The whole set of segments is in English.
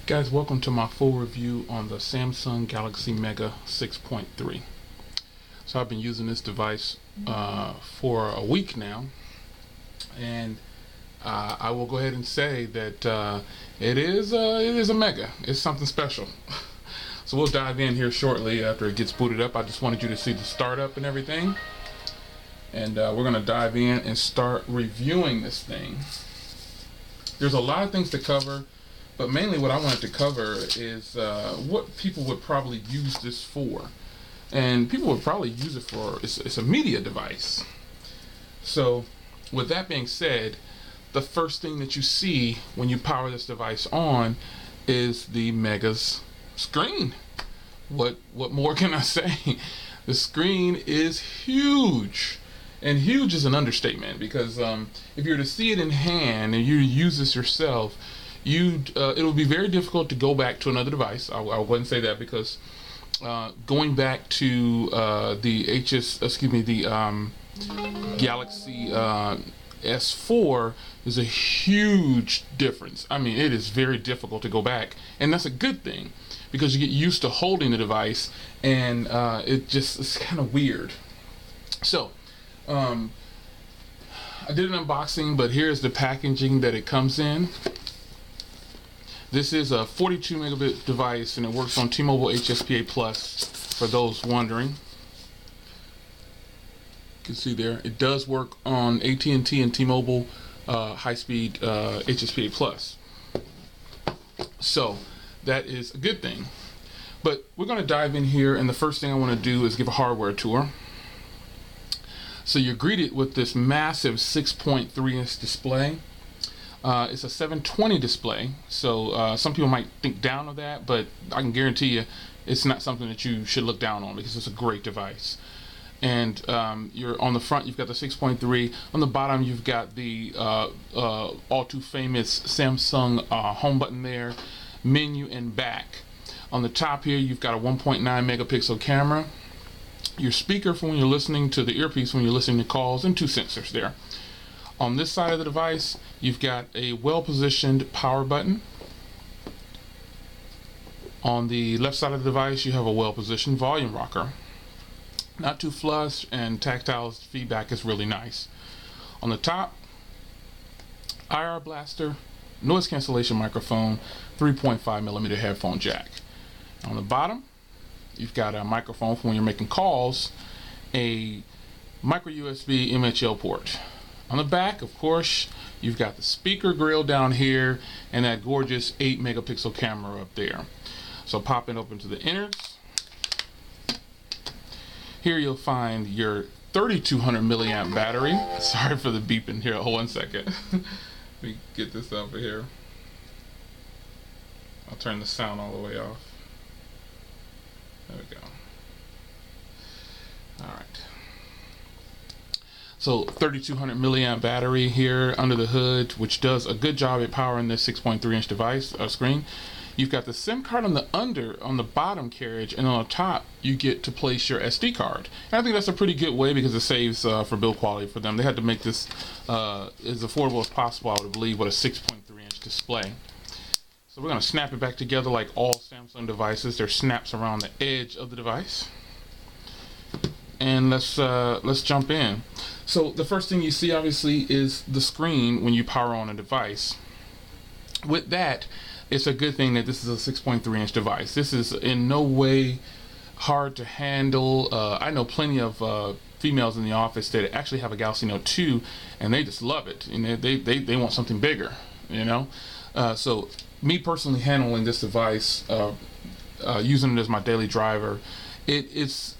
Guys, welcome to my full review on the Samsung Galaxy Mega 6.3. So I've been using this device for a week now, and I will go ahead and say that it is a Mega. It's something special. So we'll dive in here shortly after it gets booted up. I just wanted you to see the startup and everything, and we're going to dive in and start reviewing this thing. There's a lot of things to cover, but mainly what I wanted to cover is what people would probably use this for. And people would probably use it for, it's a media device. So with that being said, the first thing that you see when you power this device on is the Mega's screen. What more can I say? The screen is huge. And huge is an understatement, because if you were to see it in hand and you use this yourself, it will be very difficult to go back to another device. I wouldn't say that, because going back to the Galaxy S4 is a huge difference. I mean, it is very difficult to go back, and that's a good thing, because you get used to holding the device, and it's kind of weird. So I did an unboxing, but here's the packaging that it comes in. This is a 42 megabit device, and it works on T-Mobile HSPA Plus, for those wondering. You can see there, it does work on AT&T and T-Mobile high-speed HSPA Plus. So that is a good thing. But we're going to dive in here, and the first thing I want to do is give a hardware tour. So you're greeted with this massive 6.3 inch display. It's a 720 display, so some people might think down of that, but I can guarantee you it's not something that you should look down on, because it's a great device. And you're on the front, you've got the 6.3. On the bottom, you've got the all too famous Samsung home button there, menu, and back. On the top here, you've got a 1.9 megapixel camera, your speaker for when you're listening to the earpiece, when you're listening to calls, and two sensors there. On this side of the device, you've got a well-positioned power button. On the left side of the device, you have a well-positioned volume rocker. Not too flush, and tactile feedback is really nice. On the top, IR blaster, noise cancellation microphone, 3.5mm headphone jack. On the bottom, you've got a microphone for when you're making calls, a micro USB MHL port. On the back, of course, you've got the speaker grill down here, and that gorgeous 8 megapixel camera up there. So popping open to the innards, here you'll find your 3200 milliamp battery. Sorry for the beeping here. Hold 1 second. Let me get this over here. I'll turn the sound all the way off. There we go. All right. So 3200 milliamp battery here under the hood, which does a good job at powering this 6.3 inch device screen. You've got the SIM card on the bottom carriage, and on the top you get to place your SD card. And I think that's a pretty good way, because it saves for build quality for them. They had to make this as affordable as possible, I would believe, with a 6.3 inch display. So we're going to snap it back together like all Samsung devices. There's snaps around the edge of the device. And let's jump in. So the first thing you see, obviously, is the screen when you power on a device. With that, it's a good thing that this is a 6.3 inch device. This is in no way hard to handle. I know plenty of females in the office that actually have a Galaxy Note 2, and they just love it. You know, they want something bigger, you know. So me personally handling this device, using it as my daily driver, it's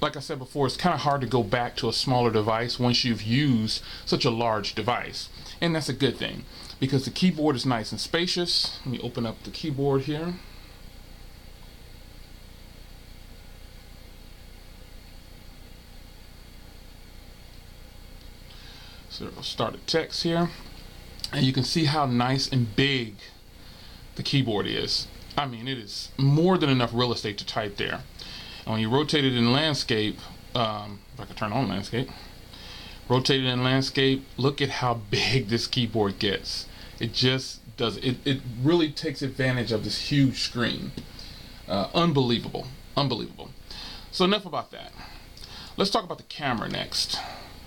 like I said before, it's kind of hard to go back to a smaller device once you've used such a large device. And that's a good thing, because the keyboard is nice and spacious. Let me open up the keyboard here. So I'll start a text here, and you can see how nice and big the keyboard is. I mean, it is more than enough real estate to type there. And when you rotate it in landscape, if I can turn on landscape, rotate it in landscape, look at how big this keyboard gets. It just does it. It really takes advantage of this huge screen. Unbelievable. So enough about that. Let's talk about the camera next.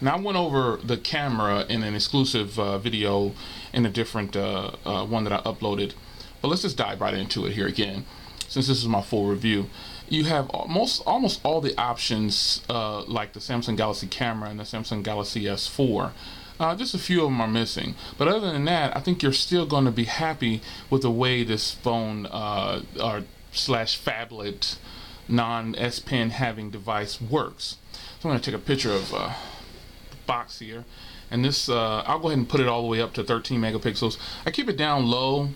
Now, I went over the camera in an exclusive video in a different one that I uploaded, but let's just dive right into it here again, since this is my full review. You have almost all the options like the Samsung Galaxy camera and the Samsung Galaxy S4. Just a few of them are missing, but other than that, I think you're still going to be happy with the way this phone or slash phablet non-S Pen having device works. So I'm going to take a picture of the box here, and this I'll go ahead and put it all the way up to 13 megapixels. I keep it down low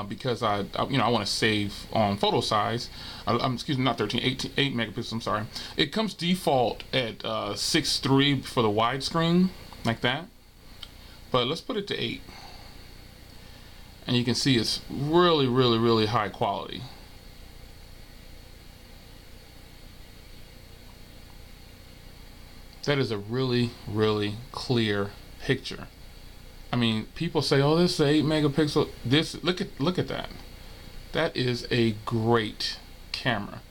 because I want to save on photo size. Excuse me, not 13, 8 megapixels. I'm sorry. It comes default at 6.3 for the widescreen, like that. But let's put it to 8, and you can see it's really high quality. That is a really clear picture. I mean, people say, "Oh, this is 8 megapixel." This look at that. That is a great camera.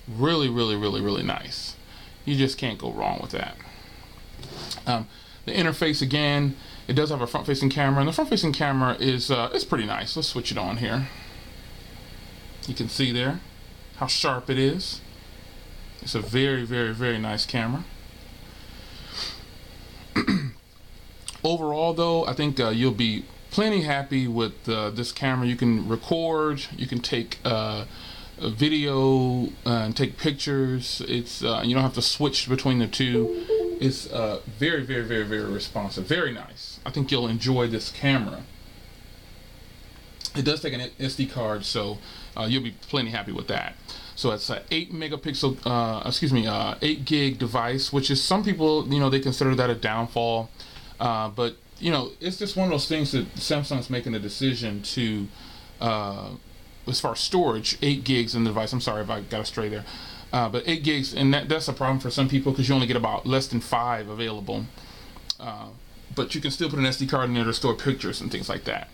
Really nice. You just can't go wrong with that. The interface, again, it does have a front-facing camera, and the front-facing camera is pretty nice. Let's switch it on here. You can see there how sharp it is. It's a very nice camera. Overall, though, I think you'll be plenty happy with this camera. You can record, you can take a video and take pictures. It's you don't have to switch between the two. It's very responsive, very nice. I think you'll enjoy this camera. It does take an SD card, so you'll be plenty happy with that. So it's a 8 megapixel, 8 gig device, which is, some people, they consider that a downfall. But it's just one of those things that Samsung's making a decision to, as far as storage, 8 gigs in the device. I'm sorry if I got it straight there. But 8 gigs, and that's a problem for some people because you only get about less than 5 available. But you can still put an SD card in there to store pictures and things like that.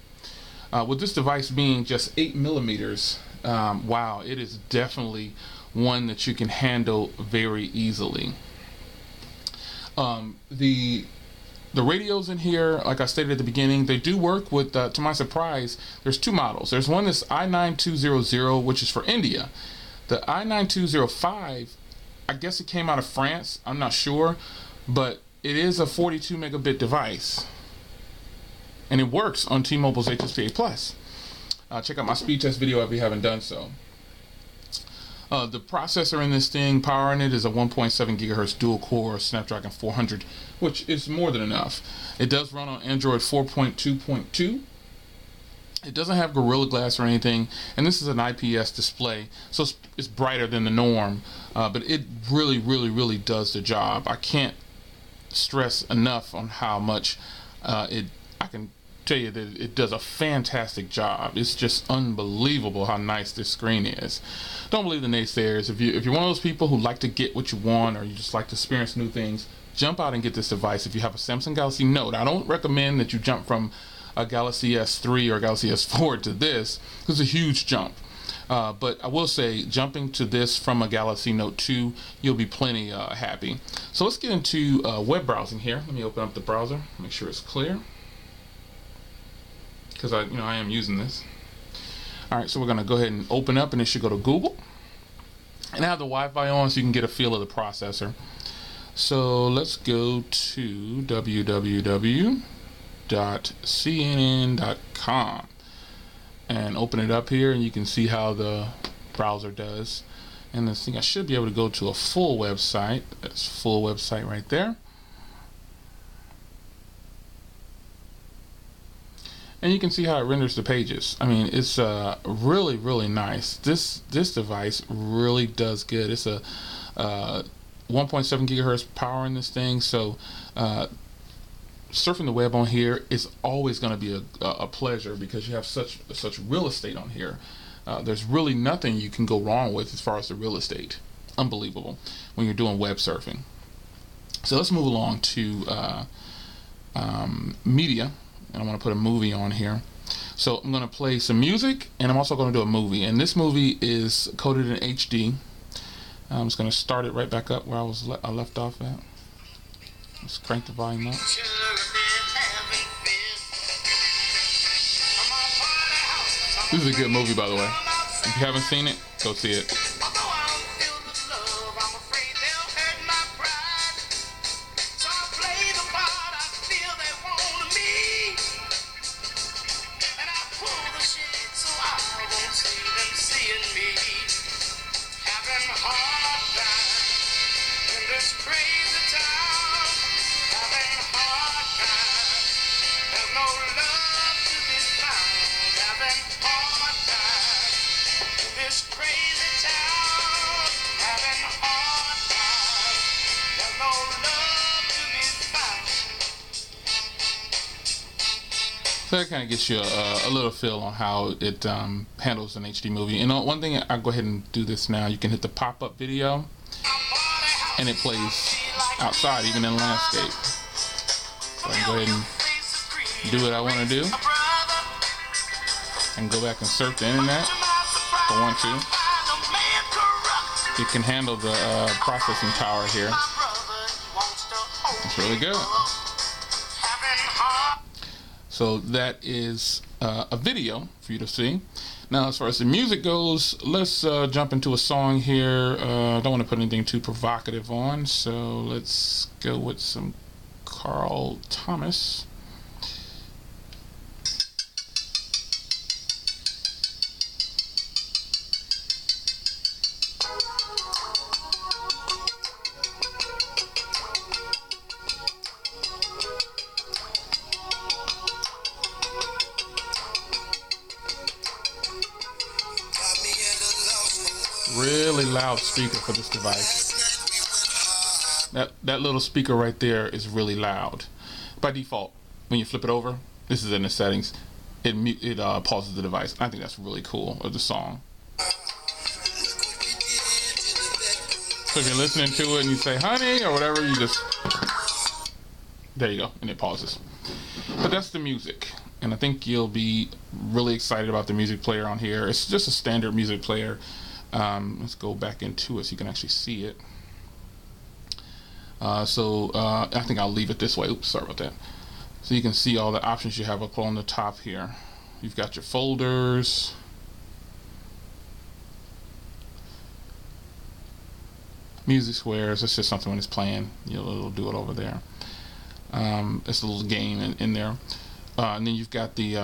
With this device being just 8 millimeters, wow, it is definitely one that you can handle very easily. The radios in here, like I stated at the beginning, they do work with, to my surprise, there's 2 models. There's one that's i9200, which is for India. The i9205, I guess it came out of France, I'm not sure, but it is a 42 megabit device. And it works on T-Mobile's HSPA Plus. Check out my speed test video if you haven't done so. The processor in this thing, powering it, is a 1.7 gigahertz dual core Snapdragon 400, which is more than enough. It does run on Android 4.2.2. It doesn't have Gorilla Glass or anything, and this is an IPS display, so it's brighter than the norm, but it really does the job. I can't stress enough on how much I can tell you that it does a fantastic job. It's just unbelievable how nice this screen is. Don't believe the naysayers. If you're one of those people who like to get what you want, or you just like to experience new things, jump out and get this device. If you have a Samsung Galaxy Note, I don't recommend that you jump from a Galaxy S3 or Galaxy S4 to this. It's a huge jump. But I will say, jumping to this from a Galaxy Note 2, you'll be plenty happy. So let's get into web browsing here. Let me open up the browser, make sure it's clear, because I am using this. Alright, so we're going to go ahead and open up, and it should go to Google. And I have the Wi-Fi on so you can get a feel of the processor. So let's go to www.cnn.com and open it up here, and you can see how the browser does. And this thing, I should be able to go to a full website. That's full website right there. And you can see how it renders the pages. I mean, it's really nice. This device really does good. It's a 1.7 gigahertz power in this thing, so surfing the web on here is always going to be a pleasure, because you have such real estate on here. There's really nothing you can go wrong with as far as the real estate. Unbelievable when you're doing web surfing. So let's move along to media. And I want to put a movie on here. So I'm going to play some music, and I'm also going to do a movie. And this movie is coded in HD. I'm just going to start it right back up where I left off at. Let's crank the volume up. This is a good movie, by the way. If you haven't seen it, go see it. So that kind of gets you a little feel on how it handles an HD movie. You know, one thing, I'll go ahead and do this now. You can hit the pop-up video, and it plays outside, even in landscape. So I can go ahead and do what I want to do. I can go back and surf the internet if I want to. It can handle the processing power here. It's really good. So that is a video for you to see. Now, as far as the music goes, let's jump into a song here. I don't want to put anything too provocative on, so let's go with some Carl Thomas. Really loud speaker for this device. That little speaker right there is really loud. By default, when you flip it over, this is in the settings, it pauses the device. I think that's really cool of the song. So if you're listening to it and you say honey or whatever, you just, there you go, and it pauses. But that's the music, and I think you'll be really excited about the music player on here. It's just a standard music player. Let's go back into it so you can actually see it. I think I'll leave it this way. Oops, sorry about that. So you can see all the options you have up on the top here. You've got your folders, music squares. It's just something when it's playing, it'll do it over there. It's a little game in there. And then you've got the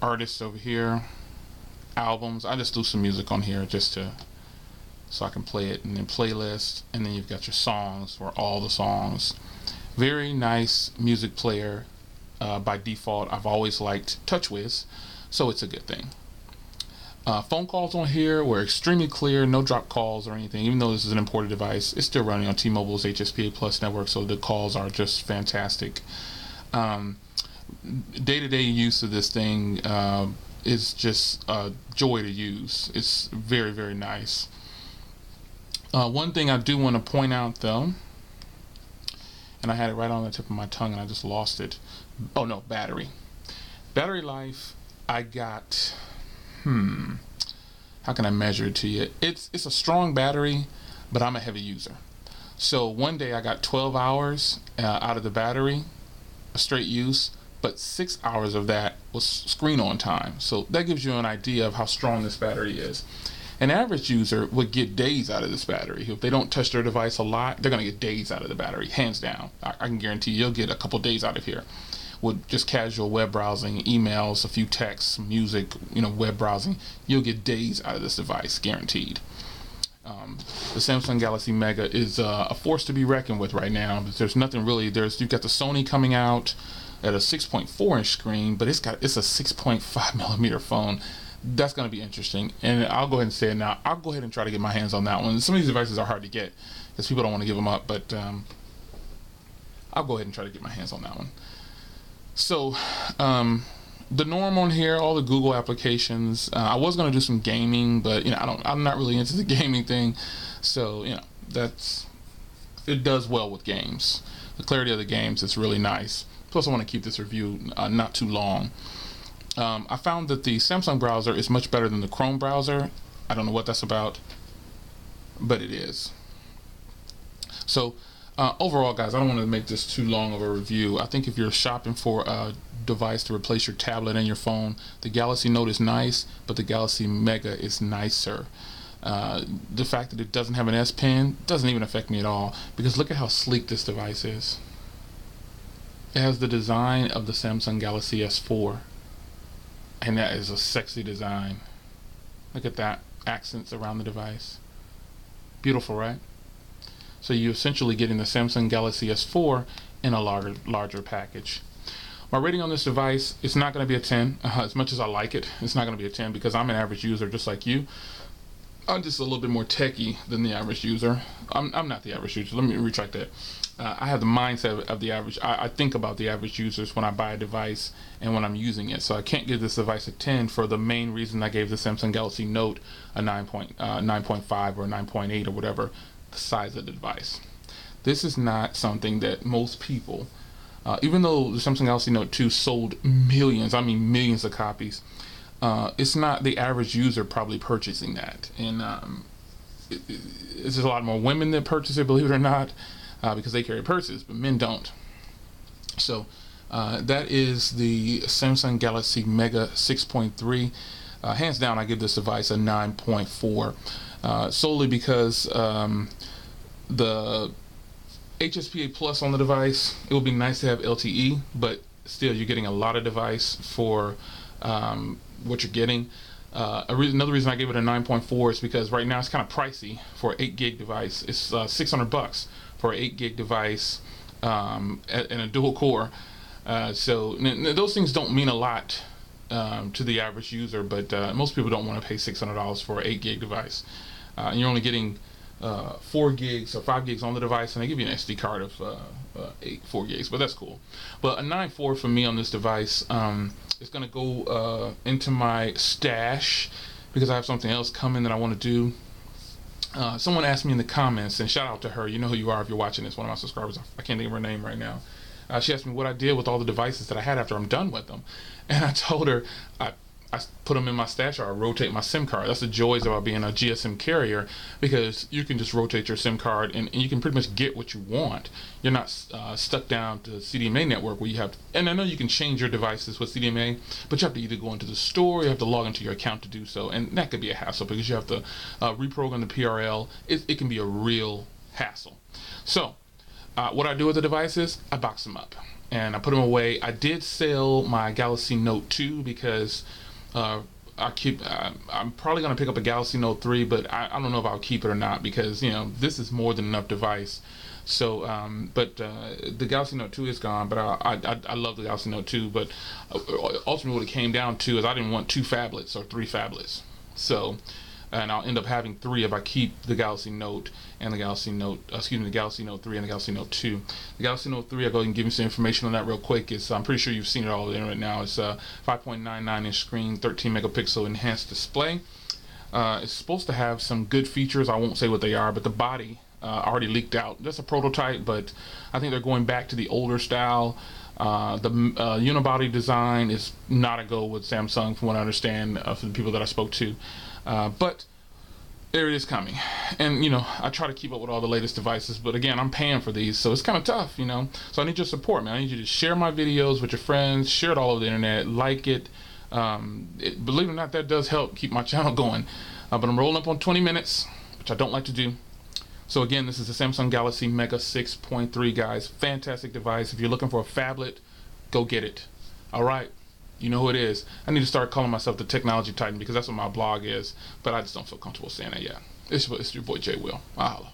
artists over here, albums. I just do some music on here just so I can play it, and then playlist, and then you've got your songs for all the songs. Very nice music player. By default, I've always liked TouchWiz, so it's a good thing. Phone calls on here were extremely clear, no drop calls or anything. Even though this is an imported device, it's still running on T-Mobile's HSPA Plus network, so the calls are just fantastic. Day-to-day use of this thing is just a joy to use. It's very, very nice. One thing I do want to point out, though, and I had it right on the tip of my tongue and I just lost it. Oh no, battery life. I got how can I measure it to you? It's a strong battery, but I'm a heavy user. So one day I got 12 hours out of the battery, a straight use, but 6 hours of that was screen on time. So that gives you an idea of how strong this battery is. An average user would get days out of this battery. If they don't touch their device a lot, they're going to get days out of the battery, hands down. I can guarantee you'll get a couple days out of here with just casual web browsing, emails, a few texts, music, web browsing. You'll get days out of this device, guaranteed. The Samsung Galaxy Mega is a force to be reckoned with right now. There's nothing really. You've got the Sony coming out at a 6.4 inch screen, but it's a 6.5 millimeter phone. That's going to be interesting, and I'll go ahead and say it now. I'll go ahead and try to get my hands on that one. Some of these devices are hard to get because people don't want to give them up, but I'll go ahead and try to get my hands on that one. So the norm on here, all the Google applications. I was going to do some gaming, but I'm not really into the gaming thing. So it does well with games. The clarity of the games is really nice. Plus, I want to keep this review not too long. I found that the Samsung browser is much better than the Chrome browser. I don't know what that's about, but it is. So overall, guys, I don't want to make this too long of a review. I think if you're shopping for a device to replace your tablet and your phone, the Galaxy Note is nice, but the Galaxy Mega is nicer. The fact that it doesn't have an S Pen doesn't even affect me at all, because look at how sleek this device is. It has the design of the Samsung Galaxy S4, and that is a sexy design. Look at that, accents around the device. Beautiful, right? So you're essentially getting the Samsung Galaxy S4 in a larger package. My rating on this device is not going to be a 10. As much as I like it, it's not going to be a 10 because I'm an average user just like you. I'm just a little bit more techie than the average user. I'm not the average user. Let me retract that. I have the mindset of the average. I think about the average users when I buy a device and when I'm using it. So I can't give this device a 10 for the main reason I gave the Samsung Galaxy Note a 9.5 or 9.8 or whatever, the size of the device. This is not something that most people, even though the Samsung Galaxy Note 2 sold millions, I mean millions of copies, it's not the average user probably purchasing that. And it's just a lot more women that purchase it, believe it or not, because they carry purses, but men don't. So that is the Samsung Galaxy Mega 6.3. Hands down, I give this device a 9.4, solely because the HSPA Plus on the device, it would be nice to have LTE, but still you're getting a lot of device for what you're getting. Another reason I gave it a 9.4 is because right now it's kind of pricey for an 8 gig device. It's $600 for an 8 gig device and a dual core. So those things don't mean a lot to the average user, but most people don't want to pay $600 for an 8 gig device. And you're only getting 4 gigs or 5 gigs on the device, and they give you an SD card of 4 gigs, but that's cool. But a 9.4 for me on this device, it's going to go into my stash because I have something else coming that I want to do. Someone asked me in the comments, and shout out to her, you know who you are if you're watching this, one of my subscribers, I can't think of her name right now. She asked me what I did with all the devices that I had after I'm done with them, and I told her I put them in my stash, or I rotate my SIM card. That's the joys about being a GSM carrier, because you can just rotate your SIM card and you can pretty much get what you want. You're not stuck down to the CDMA network where you have to, and I know you can change your devices with CDMA, but you have to either go into the store, you have to log into your account to do so, and that could be a hassle because you have to reprogram the PRL. It can be a real hassle. So what I do with the devices, I box them up and I put them away. I did sell my Galaxy Note 2 because I'm probably going to pick up a Galaxy Note 3, but I don't know if I'll keep it or not, because this is more than enough device. So the Galaxy Note 2 is gone, but I love the Galaxy Note 2, but ultimately what it came down to is I didn't want 2 phablets or 3 phablets. So and I'll end up having 3 if I keep the Galaxy Note and the Galaxy Note, the Galaxy Note 3 and the Galaxy Note 2. The Galaxy Note 3, I'll go ahead and give you some information on that real quick. I'm pretty sure you've seen it all over the internet now. It's a 5.99 inch screen, 13 megapixel enhanced display. It's supposed to have some good features. I won't say what they are, but the body already leaked out. That's a prototype, but I think they're going back to the older style. The unibody design is not a go with Samsung, from what I understand from the people that I spoke to. But there it is coming, and I try to keep up with all the latest devices, but again, I'm paying for these, so it's kind of tough, so I need your support, man. I need you to share my videos with your friends, share it all over the internet, like it. Believe it or not, that does help keep my channel going. But I'm rolling up on 20 minutes, which I don't like to do. So again, this is the Samsung Galaxy Mega 6.3, guys. Fantastic device. If you're looking for a phablet, go get it. All right. You know who it is. I need to start calling myself the Technology Titan, because that's what my blog is, but I just don't feel comfortable saying that yet. It's your boy Jay Will. I'll holla.